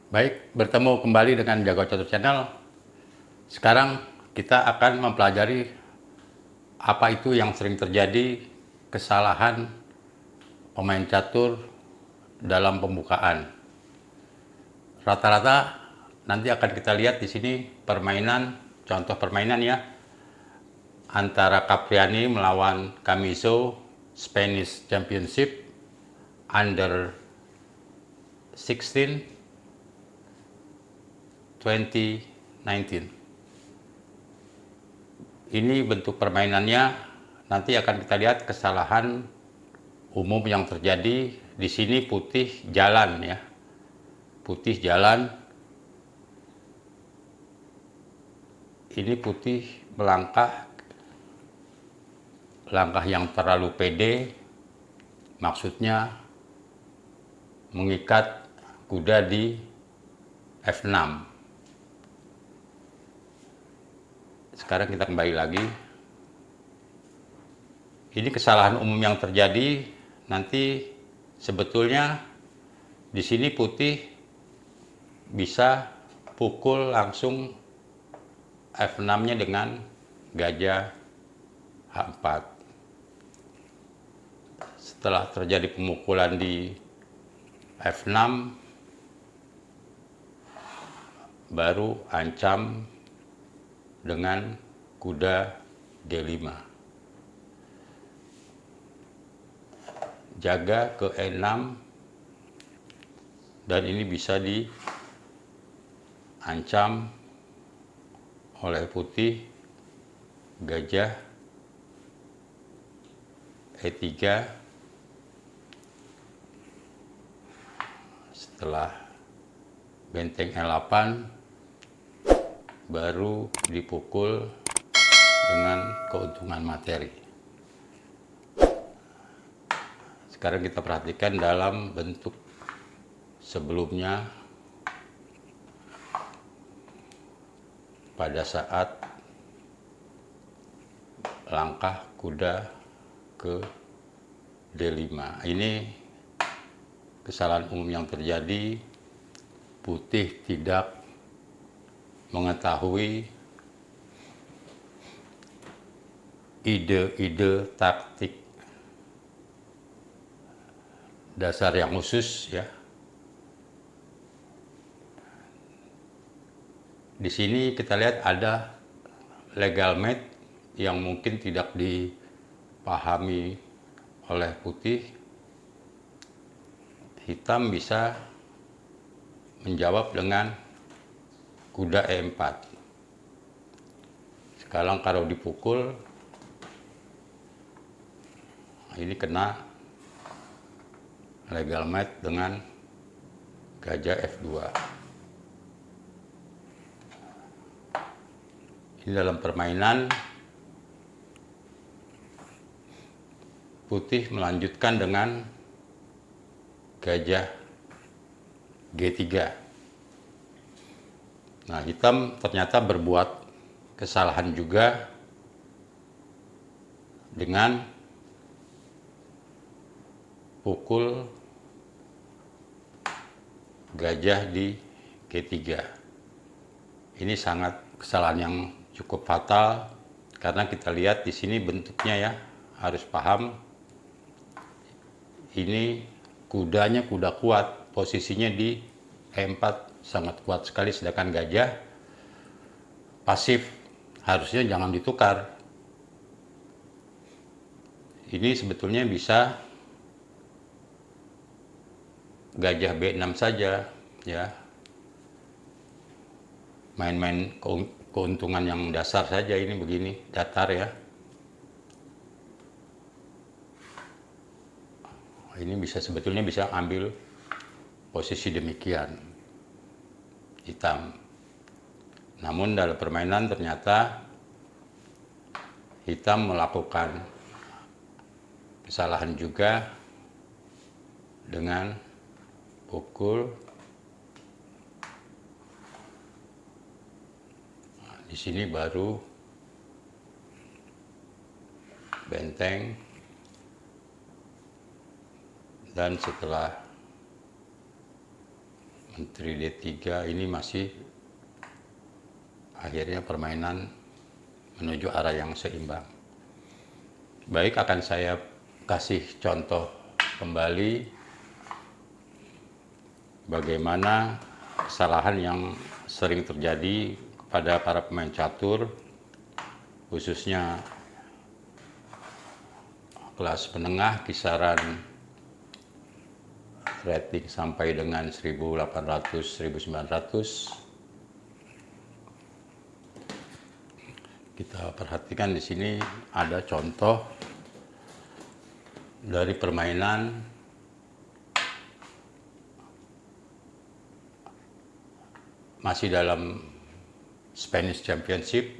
Baik, bertemu kembali dengan Jago Catur Channel. Sekarang kita akan mempelajari apa itu yang sering terjadi kesalahan pemain catur dalam pembukaan. Rata-rata nanti akan kita lihat di sini permainan, contoh permainan ya, antara Capriani melawan Camiso Spanish Championship Under 16 2019. Ini bentuk permainannya, nanti akan kita lihat kesalahan umum yang terjadi. Di sini putih jalan ya. Putih jalan. Ini putih melangkah. Langkah yang terlalu pede. Maksudnya mengikat kuda di F6. Sekarang kita kembali lagi. Ini kesalahan umum yang terjadi. Nanti sebetulnya di sini putih bisa pukul langsung F6-nya dengan gajah H4. Setelah terjadi pemukulan di F6, baru ancam dengan kuda D5. Jaga ke E6, dan ini bisa diancam oleh putih gajah E3. Setelah benteng E8 baru dipukul dengan keuntungan materi. Sekarang kita perhatikan dalam bentuk sebelumnya, pada saat langkah kuda ke D5. Ini kesalahan umum yang terjadi. Putih tidak mengetahui ide-ide taktik dasar yang khusus ya. Di sini kita lihat ada legal mate yang mungkin tidak dipahami oleh putih. Hitam bisa menjawab dengan kuda E4. Sekarang kalau dipukul, ini kena legal mate dengan gajah F2. Ini dalam permainan, putih melanjutkan dengan gajah G3. Nah, hitam ternyata berbuat kesalahan juga dengan pukul gajah di G3. Ini sangat kesalahan yang cukup fatal, karena kita lihat di sini bentuknya ya, harus paham. Ini kudanya kuda kuat, posisinya di E4 sangat kuat sekali, sedangkan gajah pasif, harusnya jangan ditukar. Ini sebetulnya bisa gajah B6 saja ya, main-main keuntungan yang dasar saja. Ini begini, datar ya. Ini bisa sebetulnya bisa ambil posisi demikian hitam. Namun dalam permainan ternyata hitam melakukan kesalahan juga dengan pukul. Nah, di sini baru benteng, dan setelah Menteri D3 ini masih akhirnya permainan menuju arah yang seimbang. Baik, akan saya kasih contoh kembali bagaimana kesalahan yang sering terjadi kepada para pemain catur, khususnya kelas menengah kisaran rating sampai dengan 1800-1900. Kita perhatikan di sini ada contoh dari permainan masih dalam Spanish Championship.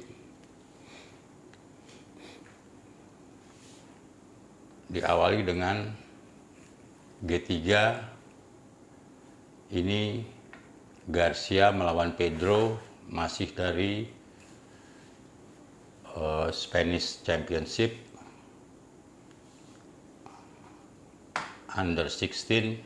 Diawali dengan G3, ini Garcia melawan Pedro, masih dari Spanish Championship Under 16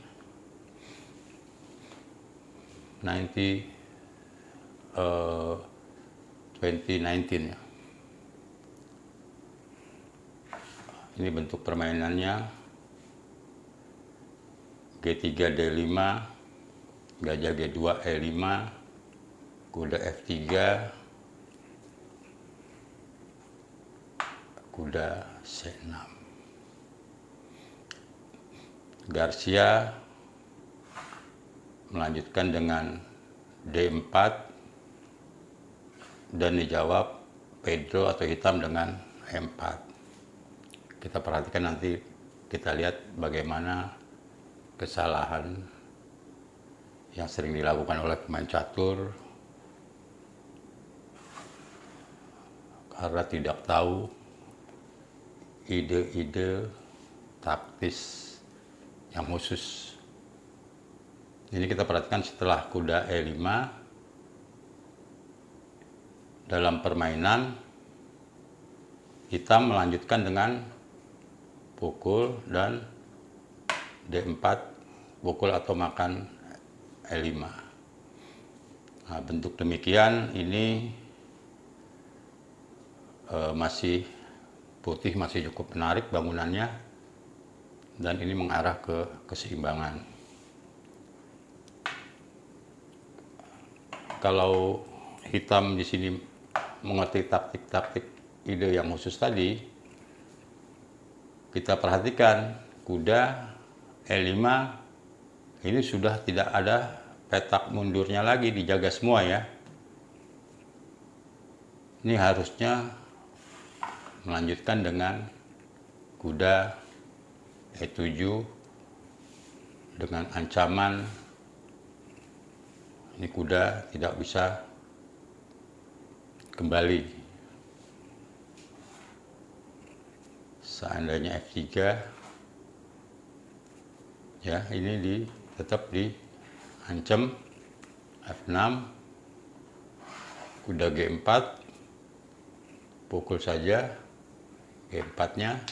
2019 ya. Ini bentuk permainannya. G3 D5, gajah G2 E5, kuda F3, kuda C6. Garcia melanjutkan dengan D4 dan dijawab Pedro atau hitam dengan E4. Kita perhatikan nanti, kita lihat bagaimana kesalahan yang sering dilakukan oleh pemain catur karena tidak tahu ide-ide taktis yang khusus. Ini kita perhatikan setelah kuda E5 dalam permainan, hitam melanjutkan dengan pukul dan D4, pukul atau makan E5. Nah, bentuk demikian ini masih putih, masih cukup menarik bangunannya, dan ini mengarah ke keseimbangan. Kalau hitam di sini mengerti taktik-taktik ide yang khusus tadi, kita perhatikan kuda E5 ini sudah tidak ada petak mundurnya lagi, dijaga semua ya. Ini harusnya melanjutkan dengan kuda E7 dengan ancaman ini kuda tidak bisa kembali. Seandainya F3 ya, ini tetap diancam. F6, kuda G4, pukul saja G4-nya.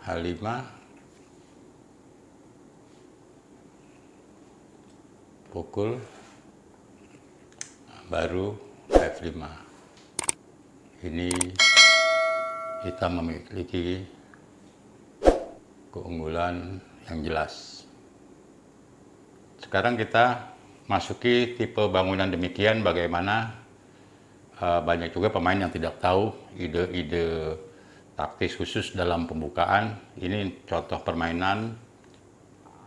H5, pukul, baru F5. Ini hitam memiliki keunggulan yang jelas. Sekarang kita masuki tipe bangunan demikian, bagaimana banyak juga pemain yang tidak tahu ide-ide taktis khusus dalam pembukaan. Ini contoh permainan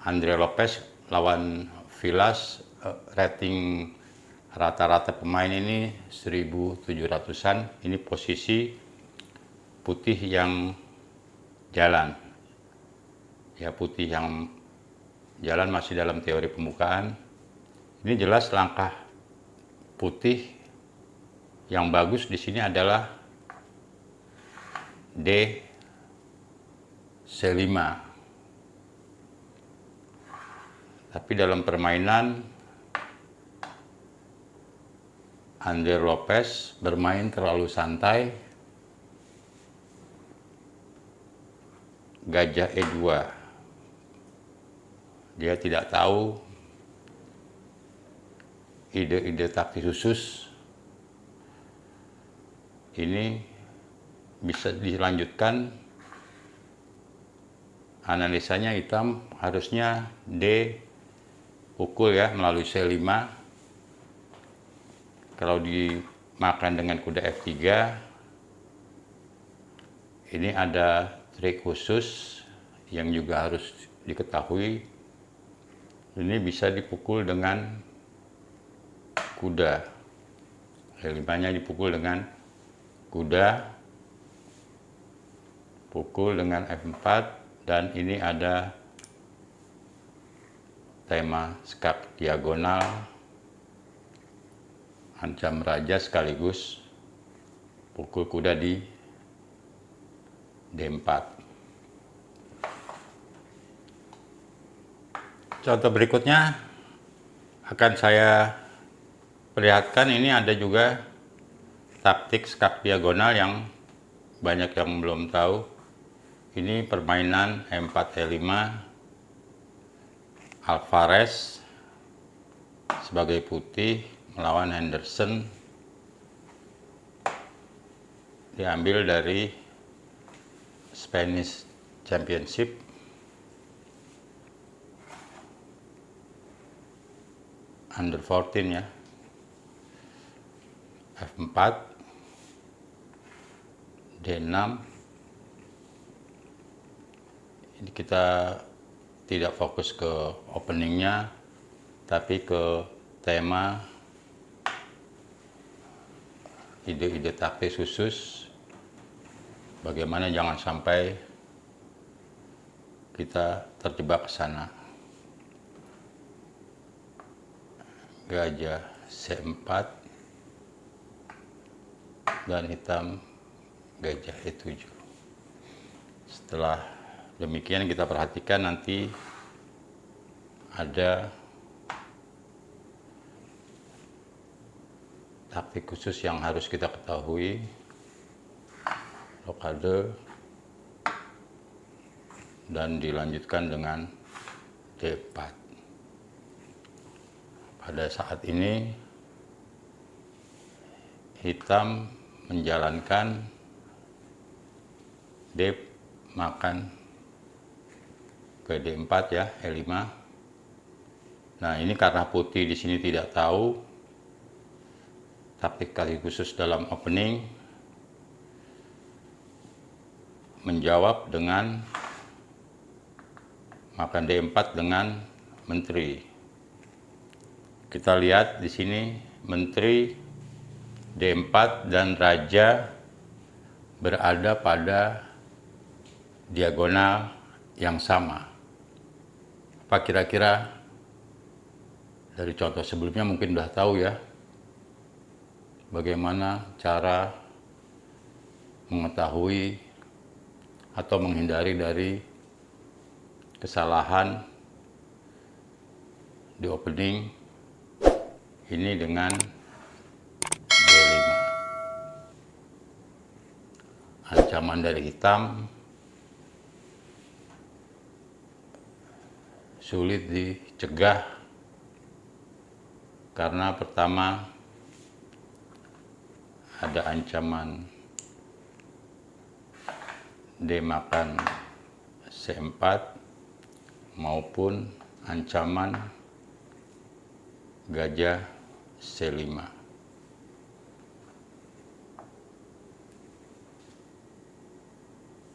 Andre Lopez lawan Vilas, rating rata-rata pemain ini 1700-an. Ini posisi putih yang jalan. Ya, putih yang jalan masih dalam teori pembukaan. Ini jelas langkah putih yang bagus di sini adalah D C5. Tapi dalam permainan Andre Lopez bermain terlalu santai gajah E2. Dia tidak tahu ide-ide taktik khusus ini bisa dilanjutkan. Analisanya hitam harusnya D pukul ya melalui C5. Kalau dimakan dengan kuda F3, ini ada trik khusus yang juga harus diketahui. Ini bisa dipukul dengan kuda. E5-nya dipukul dengan kuda, pukul dengan F4, dan ini ada tema skak diagonal, ancam raja sekaligus pukul kuda di D4. Contoh berikutnya akan saya perlihatkan. Ini ada juga taktik skak diagonal yang banyak yang belum tahu. Ini permainan E4 E5. Alvarez sebagai putih melawan Henderson, diambil dari Spanish Championship. Under 14 ya. F4, D6. Ini kita tidak fokus ke openingnya, tapi ke tema ide-ide taktis khusus. Bagaimana jangan sampai kita terjebak ke sana. Gajah C4 dan hitam gajah E7. Setelah demikian kita perhatikan nanti ada taktik khusus yang harus kita ketahui. Rokade dan dilanjutkan dengan D4. Pada saat ini hitam menjalankan D makan ke D4 ya, E5. Nah, ini karena putih di sini tidak tahu taktik kali khusus dalam opening, menjawab dengan makan D4 dengan menteri. Kita lihat di sini menteri D4 dan raja berada pada diagonal yang sama. Apa kira-kira dari contoh sebelumnya mungkin sudah tahu ya bagaimana cara mengetahui atau menghindari dari kesalahan di opening ini dengan D5. Ancaman dari hitam sulit dicegah karena pertama ada ancaman D makan C4 maupun ancaman gajah C5.